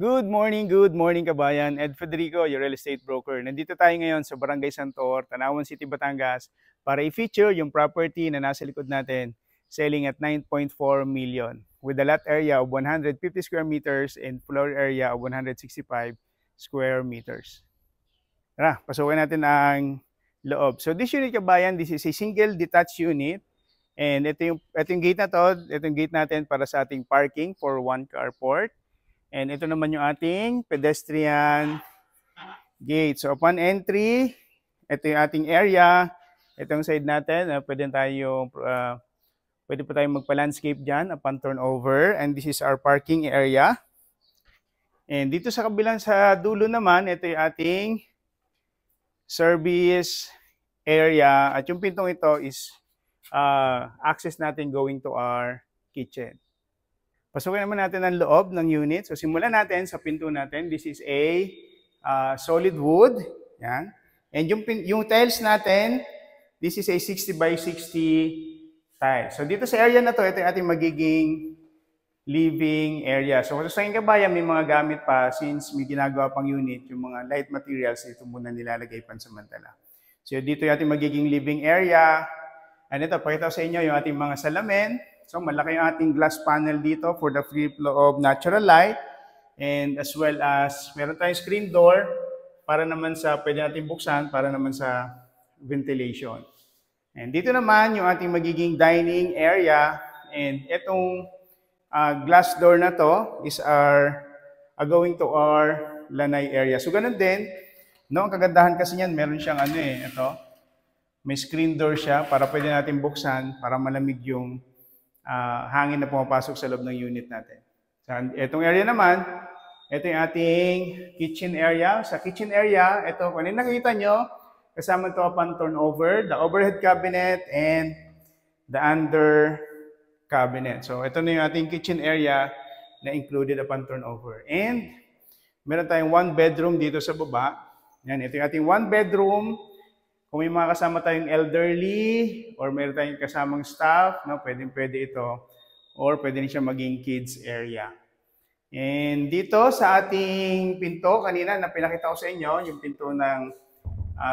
Good morning kabayan. Ed Federico, your real estate broker. Nandito tayo ngayon sa Barangay Santor, Tanawan City, Batangas para i-feature yung property na nasa likod natin, selling at 9.4 million with a lot area of 150 square meters and floor area of 165 square meters. Tara, pasukin natin ang loob. So this unit kabayan, this is a single detached unit. And ito yung gate na to, ito yung gate natin para sa ating parking for one carport. And ito naman yung ating pedestrian gate. So upon entry, ito yung ating area. Itong side natin, pwede pa tayong magpa-landscape dyan upon turnover. And this is our parking area. And dito sa kabilang sa dulo naman, ito yung ating service area. At yung pintong ito is access natin going to our kitchen. Pasukin naman natin ang loob ng unit. So simulan natin sa pinto natin. This is a solid wood. Yan. And yung tiles natin, this is a 60 by 60 tile. So dito sa area na to, ito yung ating magiging living area. So kung sa kabayan, may mga gamit pa since may ginagawa pang unit, yung mga light materials, ito muna nilalagay pansamantala. So dito yung ating magiging living area. And ito, pakita ko sa inyo yung ating mga salamin. So malaki yung ating glass panel dito for the free flow of natural light. And as well as, meron tayong screen door para naman sa, pwede natin buksan para naman sa ventilation. And dito naman yung ating magiging dining area. And itong glass door na to is going to our lanay area. So ganun din, no? Ang kagandahan kasi niyan, meron siyang ito. May screen door siya para pwede natin buksan para malamig yung hangin na pumapasok sa loob ng unit natin. So, itong area naman, ito yung ating kitchen area. Sa kitchen area, ito, kung ano nakikita nyo, kasama ito upon turnover, the overhead cabinet and the under cabinet. So, ito na yung ating kitchen area na included upon turnover. And, meron tayong one bedroom dito sa baba. Yan, ito yung ating one bedroom. Kung may mga kasama tayong elderly or meron tayong kasamang staff, no, pwede ito. Or pwede rin siya maging kids area. And dito sa ating pinto, kanina na pinakita ko sa inyo, yung pinto ng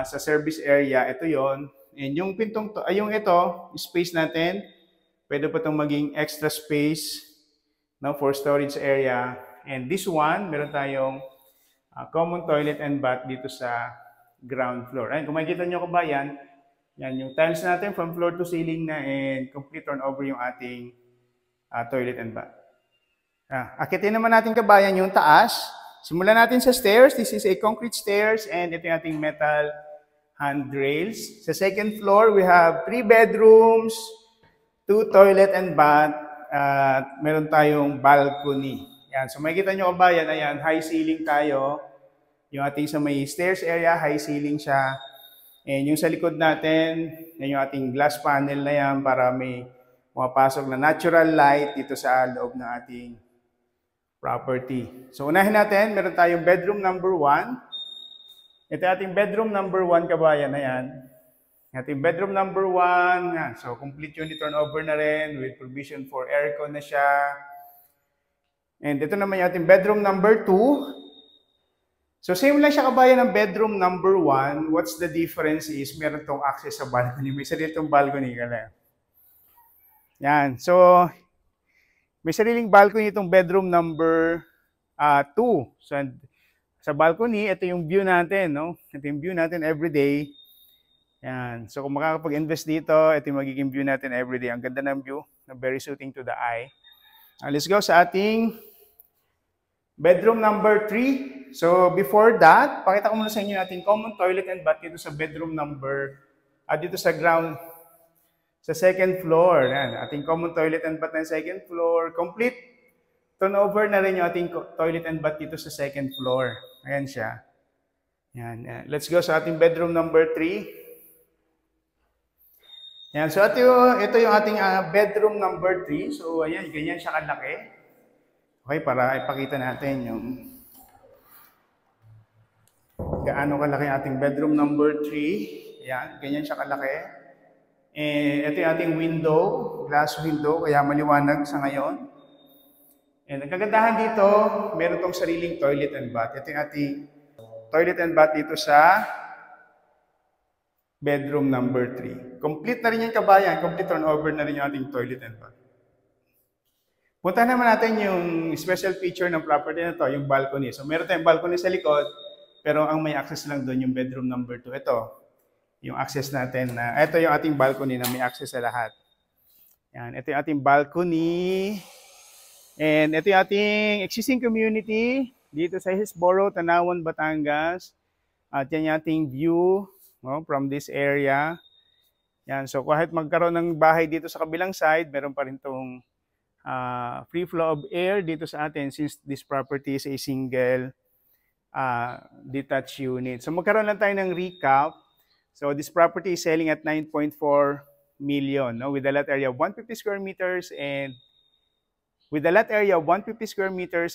sa service area, ito yon. And yung pintong to, ito, space natin, pwede pa itong maging extra space, no, for storage area. And this one, meron tayong common toilet and bath dito sa ground floor. Ayun, kung makikita nyo kabayan, yan yung tiles natin from floor to ceiling na and complete turnover yung ating toilet and bath. Akitin naman natin kabayan yung taas. Simulan natin sa stairs. This is a concrete stairs and ito yung ating metal handrails. Sa second floor, we have 3 bedrooms, 2 toilet and bath, at meron tayong balcony. Yan. So makikita nyo kabayan, ayan, high ceiling tayo. Yung ating sa may stairs area, high ceiling siya. And yung sa likod natin, yan yung ating glass panel na yan para may pumapasok na natural light dito sa loob ng ating property. So unahin natin, meron tayong bedroom number 1. Ito ating bedroom number 1 kabayan na yan. Ating bedroom number 1, yan. So complete unit turnover na rin with provision for aircon na siya. And ito naman yung ating bedroom number 2. So same lang siya kabayan ng bedroom number 1. What's the difference is meron tong access sa balcony. May sarili itong balcony. Yan. So may sariling balcony itong bedroom number 2. So sa balcony, ito yung view natin. No? Ito yung view natin everyday. Yan. So kung makakapag-invest dito, ito yung magiging view natin everyday. Ang ganda ng view. Very suiting to the eye. Let's go sa ating bedroom number 3. So, before that, pakita ko muna sa inyo ating common toilet and bath dito sa bedroom number, dito sa ground, sa second floor. Yan, ating common toilet and bath ng second floor. Complete turnover na rin yung ating toilet and bath dito sa second floor. Ayan siya. Yan. Let's go sa ating bedroom number 3. Yan, so ito yung ating bedroom number 3. So, ayan, ganyan siya kalaki. Okay, para ipakita natin yung gaano kalaki ating bedroom number 3. Ayan, ganyan siya kalaki. Ito yung ating window, glass window, kaya maliwanag sa ngayon. And ang kagandahan dito, meron tong sariling toilet and bath. Ito yung ating toilet and bath dito sa bedroom number 3. Complete na rin yung kabayan. Complete turnover na rin yung ating toilet and bath. Punta naman natin yung special feature ng property na to, yung balcony. So meron tayong balcony sa likod, pero ang may access lang doon yung bedroom number 2. Ito, yung access natin. Ito yung ating balcony na may access sa lahat. Yan, ito yung ating balcony. And ito yung ating existing community dito sa Hisboro, Tanawan, Batangas. At yan yung ating view from this area. Yan, so kahit magkaroon ng bahay dito sa kabilang side, meron pa rin itong free flow of air dito sa atin since this property is a single detached unit. So magkaroon lang tayo ng recap. So this property is selling at 9.4 million, no, with a lot area of 150 square meters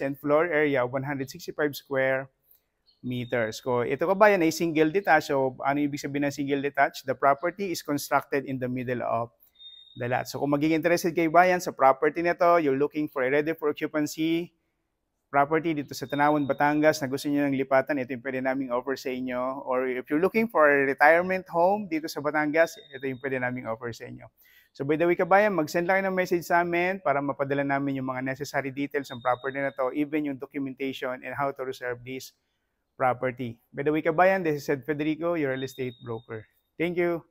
and floor area of 165 square meters. So ito kabayan ay single detached. So ano ibig sabihin ng single detached? The property is constructed in the middle of the lot. So kung magiging interested kayo bayan sa property na to, you're looking for a ready for occupancy property dito sa Tanawan, Batangas na gusto niyo ng lipatan, ito yung pwede naming offer sa inyo. Or if you're looking for a retirement home dito sa Batangas, ito yung pwede naming offer sa inyo. So by the way kabayan, mag-send lang ng message sa amin para mapadala namin yung mga necessary details ng property na to, even yung documentation and how to reserve this property. By the way kabayan, this is Ed Federico, your real estate broker. Thank you.